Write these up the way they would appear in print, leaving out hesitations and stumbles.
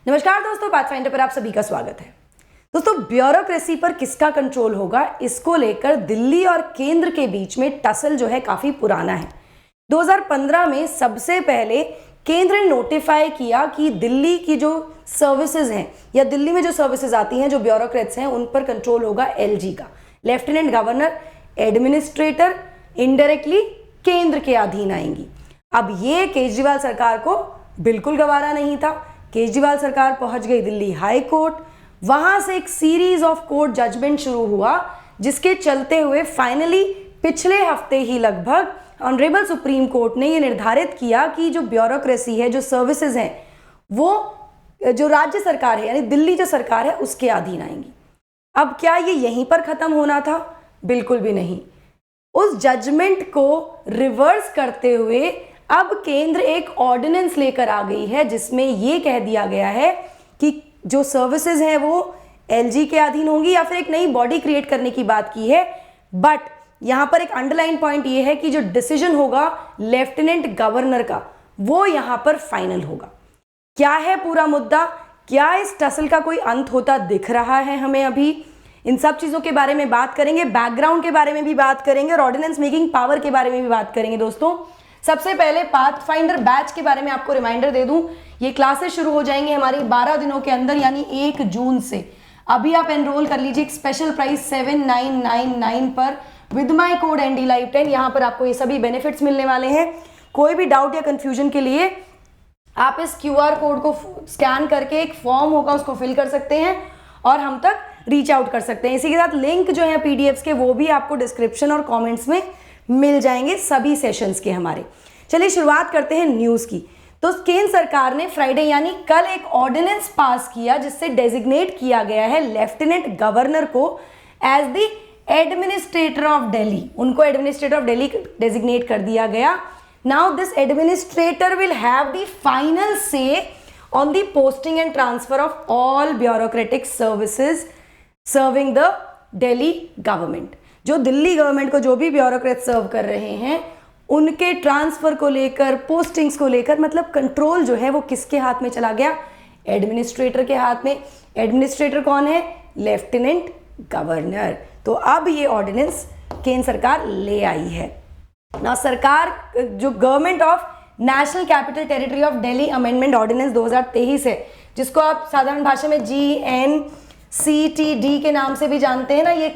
नमस्कार दोस्तों, पाथफाइंडर पर आप सभी का स्वागत है। दोस्तों, ब्यूरोक्रेसी पर किसका कंट्रोल होगा, इसको लेकर दिल्ली और केंद्र के बीच में टसल जो है काफी पुराना है। 2015 में सबसे पहले केंद्र ने नोटिफाई किया कि दिल्ली की जो सर्विसेज हैं या दिल्ली में जो सर्विसेज आती हैं, जो ब्यूरोक्रेट्स हैं, उन पर कंट्रोल होगा एलजी का, लेफ्टिनेंट गवर्नर, एडमिनिस्ट्रेटर, इनडायरेक्टली केंद्र के अधीन आएंगी। अब ये केजरीवाल सरकार को बिल्कुल गवारा नहीं था। केजरीवाल सरकार पहुंच गई दिल्ली हाई कोर्ट। वहां से एक सीरीज ऑफ कोर्ट जजमेंट शुरू हुआ, जिसके चलते हुए फाइनली पिछले हफ्ते ही लगभग ऑनरेबल सुप्रीम कोर्ट ने यह निर्धारित किया कि जो ब्यूरोक्रेसी है, जो सर्विसेज हैं, वो जो राज्य सरकार है यानी दिल्ली जो सरकार है उसके अधीन आएंगी। अब क्या ये यहीं पर खत्म होना था? बिल्कुल भी नहीं। उस जजमेंट को रिवर्स करते हुए अब केंद्र एक ऑर्डिनेंस लेकर आ गई है, जिसमें यह कह दिया गया है कि जो सर्विसेज हैं वो एलजी के अधीन होंगी, या फिर एक नई बॉडी क्रिएट करने की बात की है। बट यहां पर एक अंडरलाइन पॉइंट ये है कि जो डिसीजन होगा लेफ्टिनेंट गवर्नर का, वो यहां पर फाइनल होगा। क्या है पूरा मुद्दा? क्या इस टसल का कोई अंत होता दिख रहा है हमें? अभी इन सब चीजों के बारे में बात करेंगे, बैकग्राउंड के बारे में भी बात करेंगे और ऑर्डिनेंस मेकिंग पावर के बारे में भी बात करेंगे। दोस्तों, सबसे पहले पाथफाइंडर बैच के बारे में आपको रिमाइंडर दे दूं, ये क्लासेस शुरू हो जाएंगे हमारी 12 दिनों के अंदर, यानी 1 जून से। अभी आप एनरोल कर लीजिए, एक स्पेशल प्राइस 7999 पर विद माई कोड NDLive10। यहां पर आपको ये सभी बेनिफिट्स मिलने वाले हैं। कोई भी डाउट या कंफ्यूजन के लिए आप इस QR कोड को स्कैन करके एक फॉर्म होगा उसको फिल कर सकते हैं और हम तक रीच आउट कर सकते हैं। इसी के साथ लिंक जो है PDFs के, वो भी आपको डिस्क्रिप्शन और कमेंट्स में मिल जाएंगे सभी सेशंस के हमारे। चलिए शुरुआत करते हैं न्यूज की। तो केंद्र सरकार ने फ्राइडे यानी कल एक ऑर्डिनेंस पास किया, जिससे डेजिग्नेट किया गया है लेफ्टिनेंट गवर्नर को as the administrator of Delhi. उनको एडमिनिस्ट्रेटर ऑफ दिल्ली डेजिग्नेट कर दिया गया। Now this administrator will have the final say on the posting and transfer of all bureaucratic services serving the Delhi government. जो दिल्ली गवर्नमेंट को जो भी ब्यूरोक्रेट सर्व कर रहे हैं, उनके ट्रांसफर को लेकर, पोस्टिंग्स को लेकर, मतलब कंट्रोल जो है वो किसके हाथ में चला गया? एडमिनिस्ट्रेटर के हाथ में। एडमिनिस्ट्रेटर कौन है? Lieutenant governor. तो अब ये ऑर्डिनेंस केंद्र सरकार ले आई है ना। सरकार जो government of national capital territory of Delhi amendment ordinance 2023 है, जिसको आप साधारण भाषा में GNCTD के नाम से भी जानते हैं ना, ये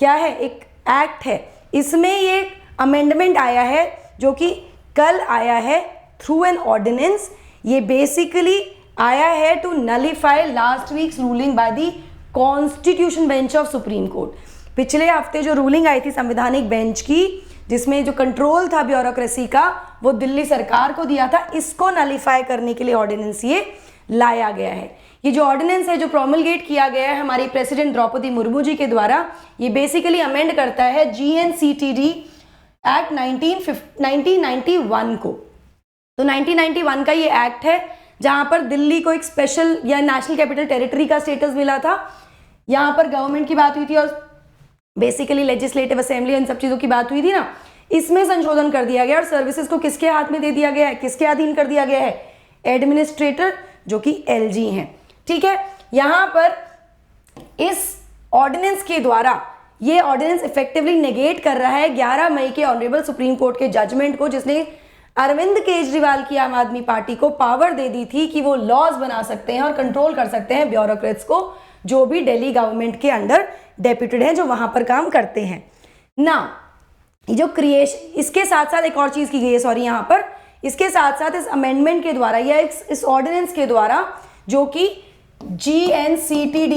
क्या है? एक एक्ट है। इसमें ये अमेंडमेंट आया है जो कि कल आया है थ्रू एन ऑर्डिनेंस। ये बेसिकली आया है to nullify last week's ruling by the constitution bench of supreme court. पिछले हफ्ते जो रूलिंग आई थी संवैधानिक बेंच की, जिसमें जो कंट्रोल था ब्यूरोक्रेसी का वो दिल्ली सरकार को दिया था, इसको नलिफाई करने के लिए ऑर्डिनेंस ये लाया गया है। ये जो ऑर्डिनेंस है, जो प्रोमलगेट किया गया है हमारी प्रेसिडेंट द्रौपदी मुर्मू जी के द्वारा, ये बेसिकली अमेंड करता है GNCTD एक्ट 1991 को। तो 1991 का ये एक्ट है, जहां पर दिल्ली को एक स्पेशल या नेशनल कैपिटल टेरिटरी का स्टेटस मिला था। यहां पर गवर्नमेंट की बात हुई थी और बेसिकली लेजिस्लेटिव असेंबली, इन सब चीजों की बात हुई थी ना। इसमें संशोधन कर दिया गया और सर्विसेज को किसके हाथ में दे दिया गया है, किसके अधीन कर दिया गया है? एडमिनिस्ट्रेटर, जो कि LG हैं। ठीक है, यहां पर इस ऑर्डिनेंस के द्वारा ये ऑर्डिनेंस इफेक्टिवली नेगेट कर रहा है 11 मई के ऑनरेबल सुप्रीम कोर्ट के जजमेंट को, जिसने अरविंद केजरीवाल की आम आदमी पार्टी को पावर दे दी थी कि वो लॉज बना सकते हैं और कंट्रोल कर सकते हैं ब्यूरोक्रेट्स को, जो भी दिल्ली गवर्नमेंट के अंडर डेप्यूटेड हैं, जो वहां पर काम करते हैं ना। जो क्रिएशन, इसके साथ साथ एक और चीज की गई है, सॉरी, यहां पर इसके साथ साथ इस अमेंडमेंट के द्वारा या इस ऑर्डिनेंस के द्वारा, जो कि GNCTD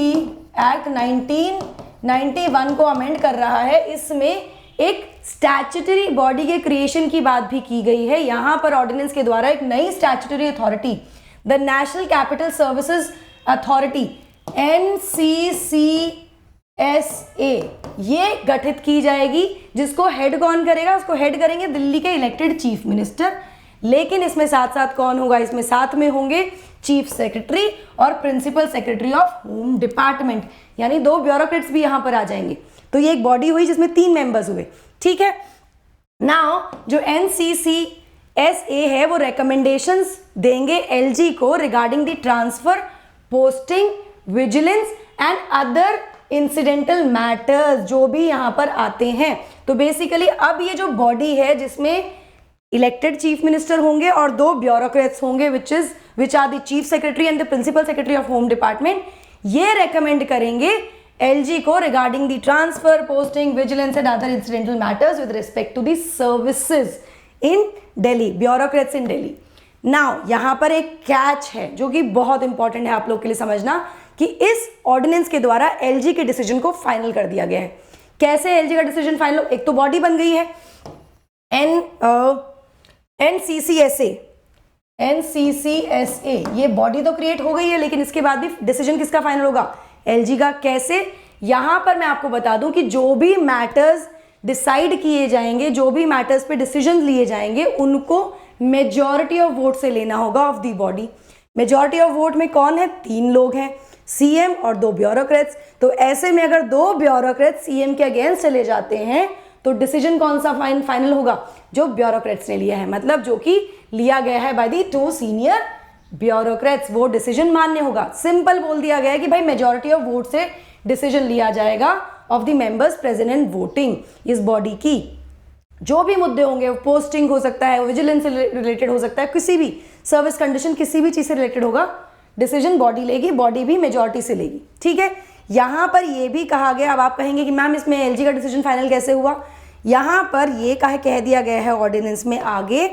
एक्ट 1991 को अमेंड कर रहा है, इसमें एक स्टैट्यूटरी बॉडी के क्रिएशन की बात भी की गई है। यहां पर ऑर्डिनेंस के द्वारा एक नई statutory authority, the national capital services authority NCCSA, ये गठित की जाएगी। जिसको हेड कौन करेगा? उसको हेड करेंगे दिल्ली के इलेक्टेड चीफ मिनिस्टर। लेकिन इसमें साथ साथ कौन होगा? इसमें साथ में होंगे चीफ सेक्रेटरी और principal secretary of home department, यानी 2 ब्यूरोक्रेट्स भी यहां पर आ जाएंगे। तो ये एक बॉडी हुई जिसमें 3 मेंबर्स हुए। ठीक है, नाउ जो NCC SA है वो recommendations देंगे LG को regarding the transfer, posting, vigilance and other incidental matters जो भी यहाँ पर आते हैं। तो बेसिकली अब ये जो बॉडी है जिसमें इलेक्टेड चीफ मिनिस्टर होंगे और 2 ब्यूरोक्रेट्स होंगे which are the chief secretary and the principal secretary of home department, ये रेकमेंड करेंगे LG को regarding the transfer, posting, vigilance and other incidental matters with respect to the services in Delhi, bureaucrats in Delhi. Now यहां पर एक catch है जो कि बहुत इंपॉर्टेंट है आप लोग के लिए समझना कि इस ऑर्डिनेंस के द्वारा LG के डिसीजन को फाइनल कर दिया गया है। कैसे LG का डिसीजन फाइनल? एक तो बॉडी बन गई है NCCSA, ये बॉडी तो क्रिएट हो गई है, लेकिन इसके बाद भी डिसीजन किसका फाइनल होगा? LG का। कैसे? यहां पर मैं आपको बता दूं कि जो भी मैटर्स डिसाइड किए जाएंगे, जो भी मैटर्स पे डिसीजन लिए जाएंगे, उनको मेजॉरिटी ऑफ वोट से लेना होगा of the body. Majority of vote में कौन है? 3 लोग हैं, CM और 2 ब्यूरोक्रेट्स। तो ऐसे में अगर 2 ब्यूरोक्रेट्स CM के अगेंस्ट चले जाते हैं तो डिसीजन कौन सा फाइनल होगा? जो ब्यूरोक्रेट्स ने लिया है, मतलब जो कि लिया गया है बाय दी 2 सीनियर ब्यूरोक्रेट्स, वो डिसीजन मान्य होगा। सिंपल बोल दिया गया है कि भाई मेजॉरिटी ऑफ वोट से डिसीजन लिया जाएगा of the members present in voting. इस बॉडी की जो भी मुद्दे होंगे, पोस्टिंग हो सकता है, विजिलेंस से रिलेटेड हो सकता है, किसी भी सर्विस कंडीशन, किसी भी चीज से रिलेटेड होगा, डिसीजन बॉडी लेगी, बॉडी भी मेजॉरिटी से लेगी। ठीक है, यहां पर यह भी कहा गया, अब आप कहेंगे कि मैम इसमें LG का डिसीजन फाइनल कैसे हुआ? यहां पर यह कह दिया गया है ऑर्डिनेंस में आगे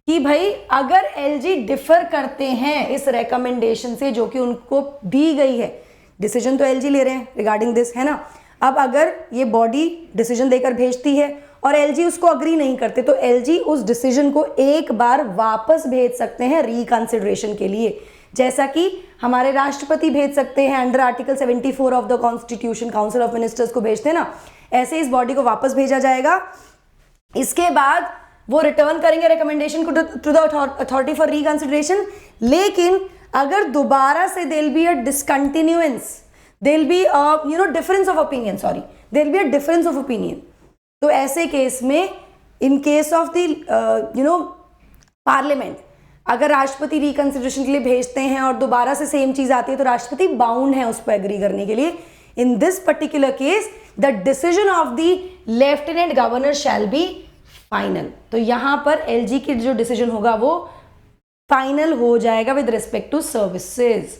कि भाई अगर LG डिफर करते हैं इस रेकमेंडेशन से जो कि उनको दी गई है, डिसीजन तो LG ले रहे हैं रिगार्डिंग दिस, है ना। अब अगर ये बॉडी डिसीजन देकर भेजती है और LG उसको अग्री नहीं करते तो LG उस डिसीजन को एक बार वापस भेज सकते हैं रिकंसिडरेशन के लिए, जैसा कि हमारे राष्ट्रपति भेज सकते हैं under article 74 of the constitution, council of ministers को भेजते हैं ना, ऐसे इस बॉडी को वापस भेजा जाएगा। इसके बाद वो रिटर्न करेंगे रिकमेंडेशन को to the authority for reconsideration. लेकिन अगर दोबारा से there will be a discontinuance, there will be a difference of opinion, there will be a difference of opinion, तो ऐसे केस में in case of the parliament, अगर राष्ट्रपति रिकंसिडरेशन के लिए भेजते हैं और दोबारा से सेम चीज आती है तो राष्ट्रपति बाउंड है उस पर एग्री करने के लिए। In this particular case the decision of the lieutenant governor shall be final. तो यहां पर LG की जो डिसीजन होगा वो फाइनल हो जाएगा विद रिस्पेक्ट टू सर्विसेज।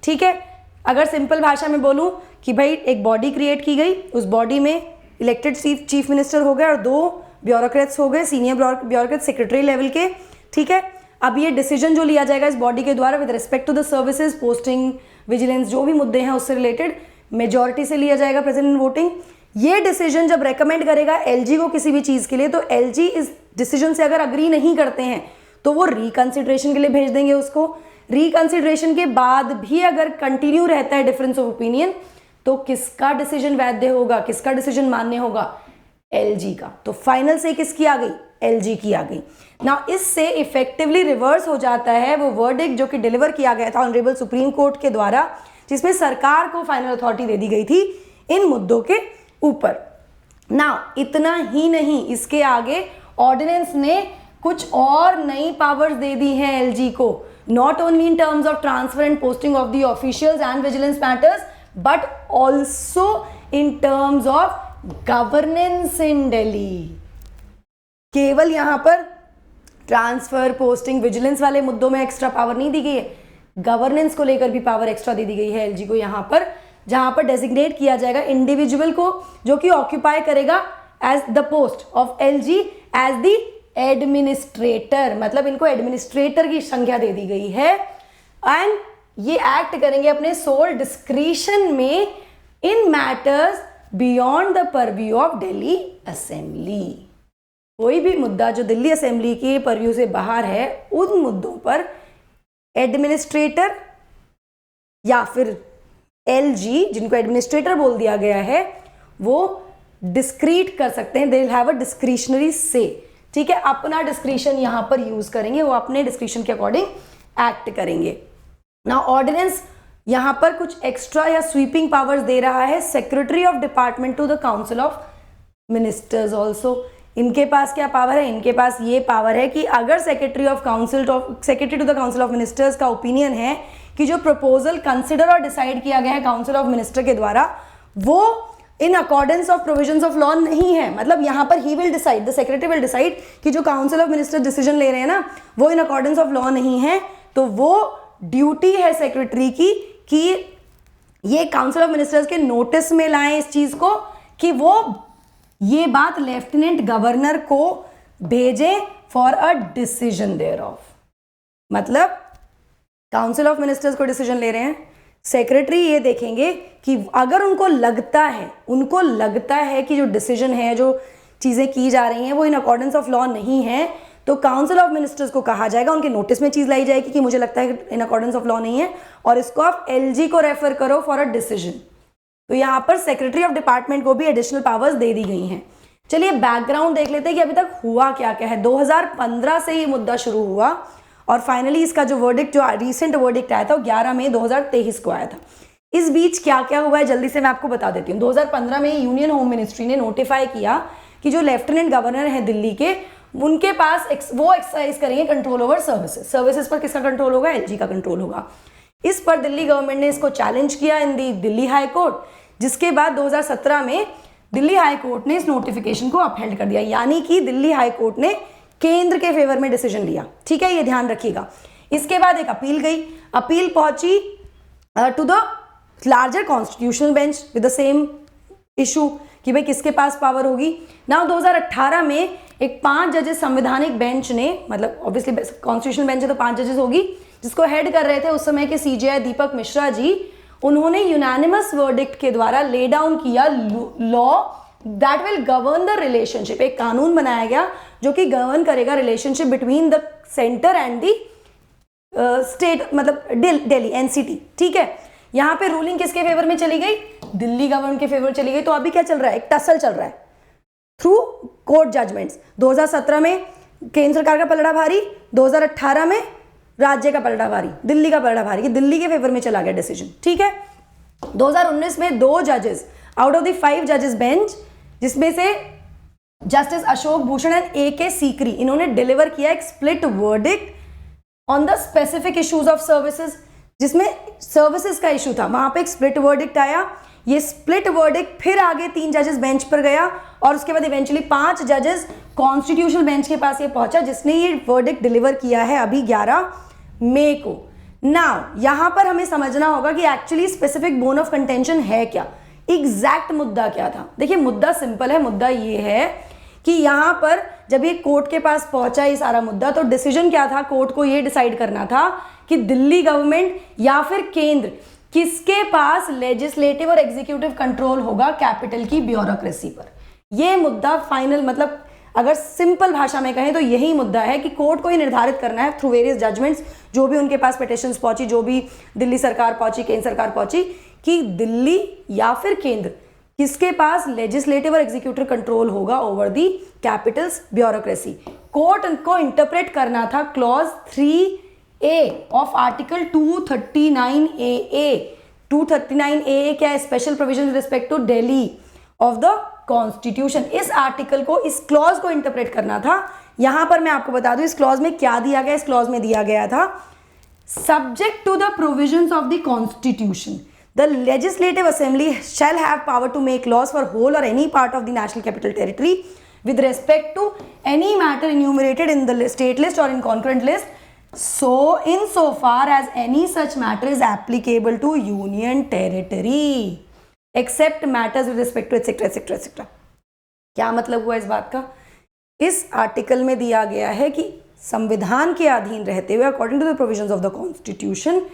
ठीक है, अगर सिंपल भाषा में बोलूं कि भाई एक बॉडी क्रिएट की गई, उस बॉडी में इलेक्टेड चीफ मिनिस्टर हो गए और 2 ब्यूरोक्रेट्स हो गए, सीनियर ब्यूरोक्रेट सेक्रेटरी लेवल के। ठीक है, अब ये डिसीजन जो लिया जाएगा इस बॉडी के द्वारा with respect to the services, posting, vigilance, जो भी मुद्दे हैं उससे रिलेटेड, मेजॉरिटी से लिया जाएगा प्रेजेंट इन वोटिंग। ये डिसीजन जब रेकमेंड करेगा LG को किसी भी चीज के लिए, तो LG इस डिसीजन से अगर अग्री नहीं करते हैं तो वो रिकंसिडरेशन के लिए भेज देंगे उसको। रिकंसिडरेशन के बाद भी अगर कंटिन्यू रहता है डिफरेंस ऑफ ओपिनियन, तो किसका डिसीजन वैध होगा, किसका डिसीजन मान्य होगा? LG का। तो फाइनल से किसकी आ गई? LG की आ गई ना। इससे इफेक्टिवली रिवर्स हो जाता है वो वर्डिक्ट जो कि डिलीवर किया गया था ऑनरेबल सुप्रीम कोर्ट के द्वारा, जिसमें सरकार को फाइनल अथॉरिटी दे दी गई थी इन मुद्दों के ऊपर। ना इतना ही नहीं, इसके आगे ऑर्डिनेंस ने कुछ और नई पावर्स दे दी हैं LG को, not only in terms of transfer and posting of the officials and vigilance matters, but also in terms of governance in Delhi. केवल यहां पर ट्रांसफर, पोस्टिंग, विजिलेंस वाले मुद्दों में एक्स्ट्रा पावर नहीं दी गई है, गवर्नेंस को लेकर भी पावर एक्स्ट्रा दे दी गई है LG को यहां पर, जहां पर डेजिग्नेट किया जाएगा इंडिविजुअल को जो कि ऑक्यूपाई करेगा as the post of LG as the administrator, मतलब इनको एडमिनिस्ट्रेटर की संख्या दे दी गई है। एंड ये एक्ट करेंगे अपने सोल डिस्क्रिशन में in matters beyond the purview of Delhi assembly. कोई भी मुद्दा जो दिल्ली असेंबली के परव्यू से बाहर है, उन मुद्दों पर एडमिनिस्ट्रेटर या फिर LG, जिनको एडमिनिस्ट्रेटर बोल दिया गया है, वो डिस्क्रीट कर सकते हैं, they will have a discretionary से। ठीक है, अपना डिस्क्रिशन यहां पर यूज करेंगे, वो अपने डिस्क्रिशन के अकॉर्डिंग एक्ट करेंगे ना। ऑर्डिनेंस यहां पर कुछ एक्स्ट्रा या स्वीपिंग पावर्स दे रहा है secretary of department to the council of ministers also. इनके पास क्या पावर है, इनके पास ये पावर है कि अगर secretary to the council of ministers का ओपिनियन है कि जो प्रपोजल कंसिडर और डिसाइड किया गया है काउंसिल ऑफ मिनिस्टर के द्वारा वो in accordance of provisions of law नहीं है, मतलब यहाँ पर he will decide, the secretary will decide कि जो काउंसिल ऑफ मिनिस्टर डिसीजन ले रहे हैं ना वो इन अकॉर्डेंस ऑफ लॉ नहीं है, तो वो ड्यूटी है सेक्रेटरी की कि ये काउंसिल ऑफ मिनिस्टर्स के नोटिस में लाएं इस चीज को कि वो ये बात लेफ्टिनेंट गवर्नर को भेजें for a decision thereof. मतलब काउंसिल ऑफ मिनिस्टर्स को डिसीजन ले रहे हैं, सेक्रेटरी ये देखेंगे कि अगर उनको लगता है कि जो डिसीजन है, जो चीज़ें की जा रही हैं वो इन अकॉर्डेंस ऑफ लॉ नहीं है, तो काउंसिल ऑफ मिनिस्टर्स को कहा जाएगा, उनके नोटिस में चीज़ लाई जाएगी कि मुझे लगता है कि इन अकॉर्डेंस ऑफ लॉ नहीं है और इसको आप एलजी को रेफर करो फॉर अ डिसीजन। तो यहाँ पर सेक्रेटरी ऑफ डिपार्टमेंट को भी एडिशनल पावर्स दे दी गई हैं। चलिए बैकग्राउंड देख लेते हैं कि अभी तक हुआ क्या क्या है। 2015 से ये मुद्दा शुरू हुआ और फाइनली इसका जो वर्डिक्ट, जो रिसेंट वर्डिक्ट आया था वो 11 मई 2023 को आया था। इस बीच क्या क्या हुआ है जल्दी से मैं आपको बता देती हूँ। 2015 में यूनियन होम मिनिस्ट्री ने नोटिफाई किया कि जो लेफ्टिनेंट गवर्नर हैं दिल्ली के, उनके पास वो एक्सरसाइज करेंगे कंट्रोल ओवर सर्विसेज पर किसका कंट्रोल होगा, एलजी का कंट्रोल होगा। इस पर दिल्ली गवर्नमेंट ने इसको चैलेंज किया इन दी दिल्ली हाई कोर्ट, जिसके बाद 2017 में दिल्ली हाई कोर्ट ने इस नोटिफिकेशन को अपहेल्ड कर दिया, यानी कि दिल्ली हाई कोर्ट ने केंद्र के फेवर में डिसीजन लिया। ठीक है, ये ध्यान रखिएगा। इसके बाद एक अपील गई, अपील पहुंची to the larger constitutional bench with the same issue कि भाई किसके पास पावर होगी। नाउ 2018 में एक 5 जजेस संवैधानिक बेंच ने, मतलब ऑब्वियसली कॉन्स्टिट्यूशनल बेंच है तो 5 जजेस होगी, जिसको हेड कर रहे थे उस समय के सीजेआई दीपक मिश्रा जी, उन्होंने यूनानिमस वर्डिक्ट के द्वारा ले डाउन किया law that will govern the relationship. एक कानून बनाया गया जो कि गवर्न करेगा relationship between the centre and the state, मतलब दिल्ली एनसीटी। ठीक है, यहाँ पे रूलिंग किसके फेवर में चली गई, दिल्ली गवर्नमेंट के फेवर चली गई। तो अभी क्या चल रहा है, एक टसल चल रहा है थ्रू कोर्ट जजमेंट्स। 2017 में केंद्र सरकार का पलड़ा भारी, 2018 में राज्य का पलड़ा भारी, दिल्ली का पलड़ा भारी, दिल्ली के फेवर में चला गया डिसीजन। ठीक है, 2019 में 2 जजेस आउट ऑफ द 5 जजेस बेंच, जिसमें से justice Ashok Bhushan and AK Sikri, इन्होंने डिलीवर किया एक split verdict on the specific issues of services, जिसमें सर्विसेज का इशू था, वहां पे एक स्प्लिट वर्डिक्ट आया। ये स्प्लिट वर्डिक्ट फिर आगे 3 जजेस बेंच पर गया और उसके बाद इवेंचुअली 5 जजेस कॉन्स्टिट्यूशनल बेंच के पास ये पहुंचा, जिसने ये वर्डिक्ट डिलीवर किया है अभी 11 मई को। नाउ यहां पर हमें समझना होगा कि actually specific bone of contention है क्या, एग्जैक्ट मुद्दा क्या था। देखिए मुद्दा सिंपल है, मुद्दा ये है कि यहां पर जब ये कोर्ट के पास पहुंचा ये सारा मुद्दा, तो डिसीजन क्या था, कोर्ट को ये डिसाइड करना था कि दिल्ली गवर्नमेंट या फिर केंद्र किसके पास लेजिस्लेटिव और एग्जीक्यूटिव कंट्रोल होगा कैपिटल की ब्यूरोक्रेसी पर। यह मुद्दा फाइनल, मतलब अगर सिंपल भाषा में कहें तो यही मुद्दा है कि कोर्ट को ही निर्धारित करना है थ्रू वेरियस जजमेंट्स, जो भी उनके पास पिटिशंस पहुंची, जो भी दिल्ली सरकार पहुंची, केंद्र सरकार पहुंची, कि दिल्ली या फिर केंद्र किसके पास लेजिस्लेटिव और एग्जीक्यूटिव कंट्रोल होगा over the Capitals bureaucracy. Court को इंटरप्रेट करना था clause 3A of article 239AA। 239AA क्या है, special provision with respect to Delhi of the constitution. इस आर्टिकल को, इस क्लॉज को इंटरप्रेट करना था। यहां पर मैं आपको बता दूं इस क्लॉज में क्या दिया गया। इस क्लॉज में दिया गया था, subject to the provisions of the constitution the legislative assembly shall have power to make laws for whole or any part of the national capital territory with respect to any matter enumerated in the state list or in concurrent list, so insofar as any such matter is applicable to union territory except matters with respect to etc etc etc। क्या मतलब हुआ इस बात का, इस article में दिया गया है कि संविधान के अधीन रहते हुए according to the provisions of the constitution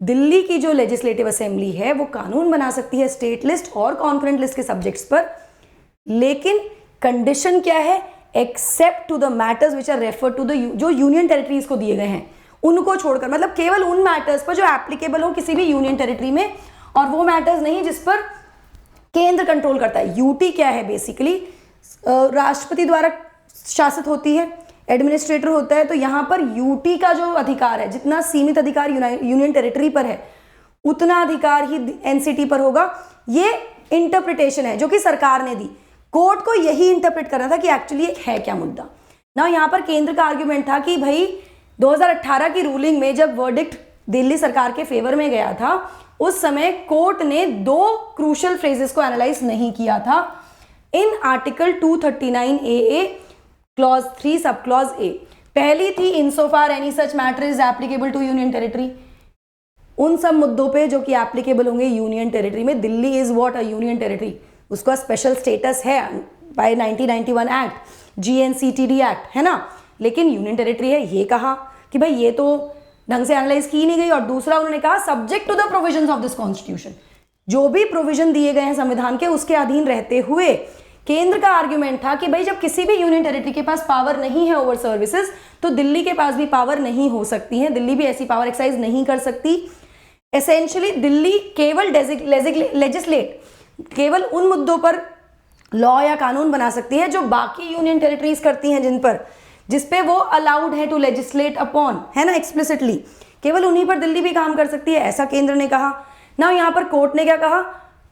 Delhi की जो लेजिस्लेटिव असेंबली है वो कानून बना सकती है स्टेट लिस्ट और कॉन्करेंट लिस्ट के सब्जेक्ट्स पर, लेकिन कंडीशन क्या है, except to the matters which are refer to the, जो यूनियन टेरिटरीज को दिए गए हैं उनको छोड़कर, मतलब केवल उन मैटर्स पर जो एप्लीकेबल हो किसी भी यूनियन टेरिटरी में, और वो मैटर्स नहीं जिस पर केंद्र कंट्रोल करता है। यूटी क्या है, बेसिकली राष्ट्रपति द्वारा शासित होती है, एडमिनिस्ट्रेटर होता है। तो यहाँ पर यूटी का जो अधिकार है, जितना सीमित अधिकार यूनियन टेरिटरी पर है उतना अधिकार ही एनसीटी पर होगा। ये इंटरप्रिटेशन है जो कि सरकार ने दी। कोर्ट को यही इंटरप्रेट करना था कि एक्चुअली है क्या मुद्दा ना। यहाँ पर केंद्र का आर्ग्यूमेंट था कि भाई 2018 की रूलिंग में जब वर्डिक्ट दिल्ली सरकार के फेवर में गया था, उस समय कोर्ट ने 2 क्रूशियल फ्रेजेस को एनालाइज नहीं किया था in article 239 AA clause 3 sub clause A। पहली थी insofar any such matter is applicable to union territory, उन सब मुद्दों पे जो कि एप्लीकेबल होंगे यूनियन टेरिटरी में। Delhi is what, a union territory, उसका स्पेशल स्टेटस है बाय 1991 एक्ट, GNCTD एक्ट, है ना, लेकिन यूनियन टेरिटरी है। ये कहा कि भाई ये तो ढंग से एनालाइज की नहीं गई। और दूसरा उन्होंने कहा subject to the provisions of this constitution, जो भी प्रोविजन दिए गए हैं संविधान के उसके अधीन रहते हुए केंद्र का आर्ग्यूमेंट था कि भाई जब किसी भी यूनियन टेरिटरी के पास पावर नहीं है ओवर सर्विसेज, तो दिल्ली के पास भी पावर नहीं हो सकती है, दिल्ली भी ऐसी पावर एक्सरसाइज नहीं कर सकती। एसेंशियली दिल्ली केवल लेजिस्लेट, केवल उन मुद्दों पर लॉ या कानून बना सकती है जो बाकी यूनियन टेरिटरीज करती हैं, जिसपे वो अलाउड है टू लेजिस्लेट अपॉन, है ना, एक्सप्लिसिटली, केवल उन्हीं पर दिल्ली भी काम कर सकती है, ऐसा केंद्र ने कहा ना। यहाँ पर कोर्ट ने क्या कहा?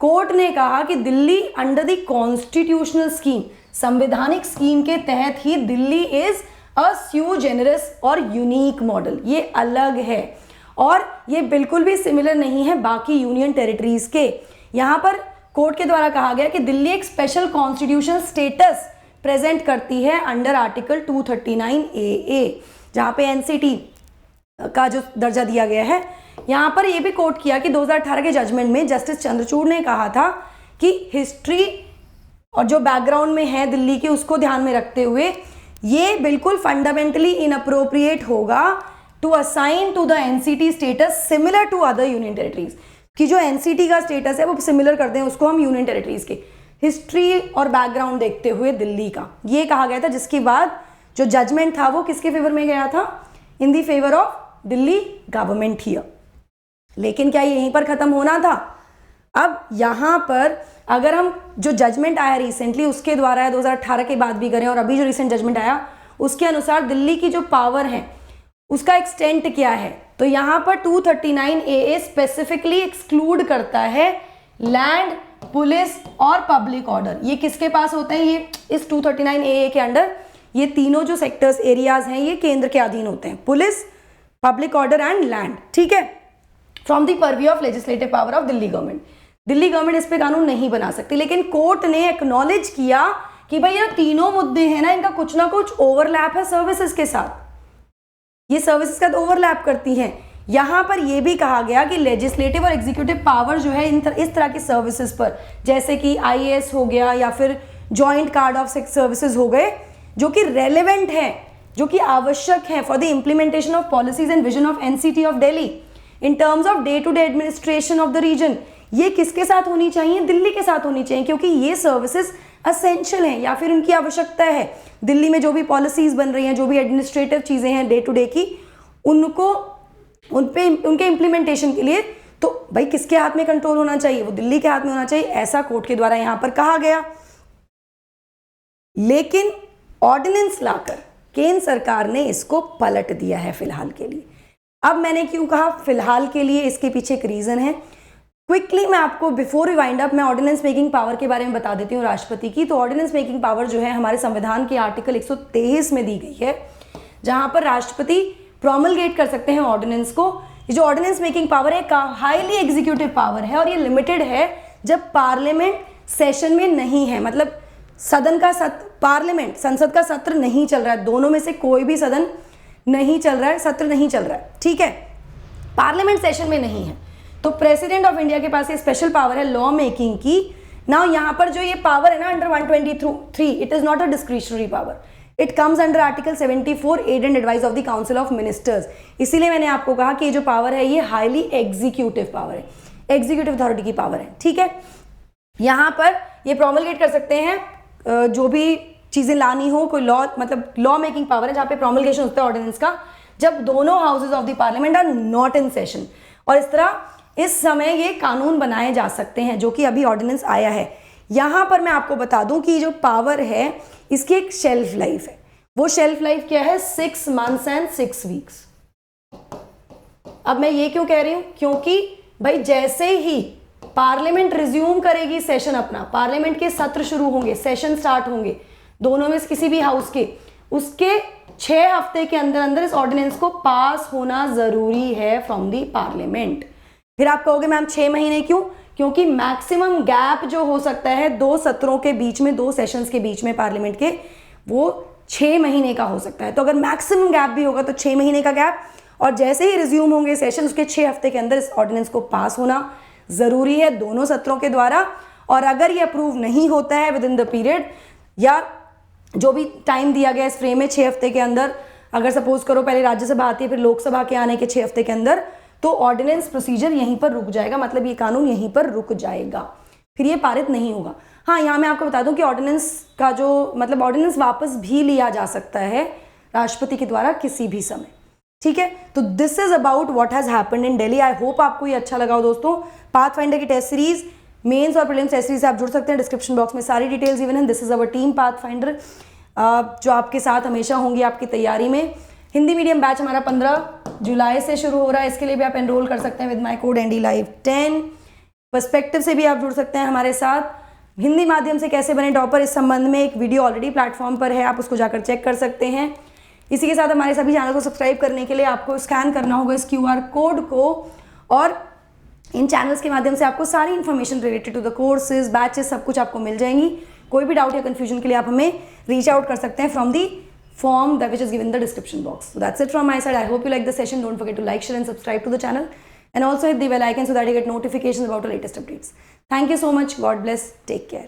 कोर्ट ने कहा कि Delhi under the constitutional scheme, संवैधानिक स्कीम के तहत ही Delhi is a sui generis और यूनिक मॉडल, ये अलग है और ये बिल्कुल भी सिमिलर नहीं है बाकी यूनियन टेरिटरीज के। यहाँ पर कोर्ट के द्वारा कहा गया कि दिल्ली एक स्पेशल कॉन्स्टिट्यूशनल स्टेटस प्रेजेंट करती है अंडर आर्टिकल 239 AA, जहाँ पे NCT का जो दर्जा दिया गया है। यहाँ पर यह भी कोट किया कि 2018 के जजमेंट में जस्टिस चंद्रचूड़ ने कहा था कि हिस्ट्री और जो बैकग्राउंड में है दिल्ली की उसको ध्यान में रखते हुए ये बिल्कुल फंडामेंटली इनअप्रोप्रिएट होगा to assign to the NCT status similar to other union territories, कि जो NCT का स्टेटस है वो सिमिलर कर दें उसको हम यूनियन टेरिटरीज के, हिस्ट्री और बैकग्राउंड देखते हुए दिल्ली का, ये कहा गया था। जिसके बाद जो जजमेंट था वो किसके फेवर में गया था? In the favour of Delhi government here. लेकिन क्या यहीं पर खत्म होना था? अब यहाँ पर अगर हम जो जजमेंट आया रिसेंटली उसके द्वारा 2018 के बाद भी करें और अभी जो रिसेंट जजमेंट आया उसके अनुसार दिल्ली की जो पावर है उसका एक्सटेंट क्या है, तो यहाँ पर 239 AA स्पेसिफिकली एक्सक्लूड करता है लैंड, पुलिस और पब्लिक ऑर्डर। ये किसके पास होते हैं? ये इस 239 AA के अंडर ये तीनों जो सेक्टर्स एरियाज हैं ये केंद्र के अधीन होते हैं, police, public order and land, ठीक है, from the purview of legislative power of Delhi government. Delhi government इस पे कानून नहीं बना सकती, लेकिन कोर्ट ने एक्नॉलेज किया कि भाई ये तीनों मुद्दे हैं ना, इनका कुछ ना कुछ ओवरलैप है सर्विसेज के साथ, ये सर्विसेज का ओवरलैप करती हैं। यहाँ पर यह भी कहा गया कि लेजिस्लेटिव और एग्जीक्यूटिव पावर जो है इस तरह की सर्विसेज पर, जैसे कि IAS हो गया या फिर जॉइंट कार्ड ऑफ सर्विसेज हो गए, जो कि रेलेवेंट है, जो कि आवश्यक है for the implementation of policies and vision of NCT of Delhi in terms of day to day administration of the region, ये किसके साथ होनी चाहिए? दिल्ली के साथ होनी चाहिए, क्योंकि ये सर्विसेज असेंशियल हैं या फिर उनकी आवश्यकता है। दिल्ली में जो भी पॉलिसीज बन रही हैं, जो भी एडमिनिस्ट्रेटिव चीज़ें हैं डे टू डे की, उनके इम्प्लीमेंटेशन के लिए तो भाई किसके हाथ में कंट्रोल होना चाहिए? वो दिल्ली के हाथ में होना चाहिए, ऐसा कोर्ट के द्वारा यहां पर कहा गया। लेकिन ऑर्डिनेंस लाकर केंद्र सरकार ने इसको पलट दिया है फिलहाल के लिए। अब मैंने क्यों कहा फिलहाल के लिए? इसके पीछे एक रीजन है। क्विकली मैं आपको बिफोर वी वाइंड अप मैं ऑर्डिनेंस मेकिंग पावर के बारे में बता देती हूँ राष्ट्रपति की। तो ऑर्डिनेंस मेकिंग पावर जो है हमारे संविधान के आर्टिकल 123 में दी गई है, जहां पर राष्ट्रपति प्रोमलगेट कर सकते हैं ऑर्डिनेंस को। ये जो ऑर्डिनेंस मेकिंग पावर है हाईली एग्जीक्यूटिव पावर है और ये लिमिटेड है जब पार्लियामेंट सेशन में नहीं है, मतलब पार्लियामेंट संसद का सत्र नहीं चल रहा है, दोनों में से कोई भी सदन नहीं चल रहा है, सत्र नहीं चल रहा है, ठीक है, पार्लियामेंट सेशन में नहीं है, तो प्रेसिडेंट ऑफ इंडिया के पास ये स्पेशल पावर है लॉ मेकिंग की। नाउ यहाँ पर जो ये पावर है ना under 123, it is not a discretionary power, it comes under article 74 aid and advice of the council of ministers. इसीलिए मैंने आपको कहा कि ये जो पावर है ये हाईली एग्जीक्यूटिव पावर है, एग्जीक्यूटिव अथॉरिटी की पावर है, ठीक है। यहाँ पर ये प्रोमलगेट कर सकते हैं जो भी चीजें लानी हो, कोई लॉ, मतलब लॉ मेकिंग पावर है जहाँ पे प्रोमलगेशन होता है ऑर्डिनेंस का, जब दोनों houses of the parliament are not in session, और इस तरह इस समय ये कानून बनाए जा सकते हैं, जो कि अभी ऑर्डिनेंस आया है। यहाँ पर मैं आपको बता दूं कि जो पावर है इसकी एक शेल्फ लाइफ है, वो शेल्फ लाइफ क्या है? 6 months एंड 6 weeks। अब मैं ये क्यों कह रही हूं? क्योंकि भाई जैसे ही पार्लियामेंट रिज्यूम करेगी सेशन अपना, पार्लियामेंट के सत्र शुरू होंगे, सेशन स्टार्ट होंगे दोनों में से किसी भी हाउस के, उसके 6 हफ्ते के अंदर अंदर इस ऑर्डिनेंस को पास होना जरूरी है फ्रॉम दी पार्लियामेंट। फिर आप कहोगे मैम 6 महीने क्यों? क्योंकि मैक्सिमम गैप जो हो सकता है 2 सत्रों के बीच में, 2 सेशंस के बीच में पार्लियामेंट के, वो 6 महीने का हो सकता है। तो अगर मैक्सिमम गैप भी होगा तो 6 महीने का गैप, और जैसे ही रिज्यूम होंगे सेशन उसके 6 हफ्ते के अंदर इस ऑर्डिनेंस को पास होना जरूरी है दोनों सत्रों के द्वारा। और अगर ये अप्रूव नहीं होता है विद इन द पीरियड, या जो भी टाइम दिया गया इस फ्रेम में 6 हफ्ते के अंदर, अगर सपोज करो पहले राज्यसभा आती है फिर लोकसभा के आने के 6 हफ्ते के अंदर, तो ऑर्डिनेंस प्रोसीजर यहीं पर रुक जाएगा, मतलब ये कानून यहीं पर रुक जाएगा, फिर ये पारित नहीं होगा। हाँ, यहाँ मैं आपको बता दूं कि ऑर्डिनेंस का जो मतलब ऑर्डिनेंस वापस भी लिया जा सकता है राष्ट्रपति के द्वारा किसी भी समय, ठीक है। तो this is about what has happened in Delhi. I hope आपको ये अच्छा लगा हो दोस्तों। पाथफाइंडर की टेस्ट सीरीज, मेंस और प्रीलिम्स टेस्ट सीरीज से आप जुड़ सकते हैं, डिस्क्रिप्शन बॉक्स में सारी डिटेल्स गिवन है। This is our team pathfinder, जो आपके साथ हमेशा होंगी आपकी तैयारी में। हिंदी मीडियम बैच हमारा 15 जुलाई से शुरू हो रहा है, इसके लिए भी आप एनरोल कर सकते हैं with my code NDLive10। Perspective से भी आप जुड़ सकते हैं हमारे साथ। हिंदी माध्यम से कैसे बने टॉपर, इस संबंध में एक वीडियो ऑलरेडी प्लेटफॉर्म पर है, आप उसको जाकर चेक कर सकते हैं। इसी के साथ हमारे सभी चैनल को सब्सक्राइब करने के लिए आपको स्कैन करना होगा इस QR कोड को, और इन चैनल्स के माध्यम से आपको सारी information related to the courses, batches, सब कुछ आपको मिल जाएंगी। कोई भी डाउट या कंफ्यूजन के लिए आप हमें रीच आउट कर सकते हैं from the form that which is given in the description box. So that's it from my side. I hope you like the session. Don't forget to like, share and subscribe to the channel, and also hit the bell icon so that you get notifications about the latest updates. Thank you so much. God bless. Take care.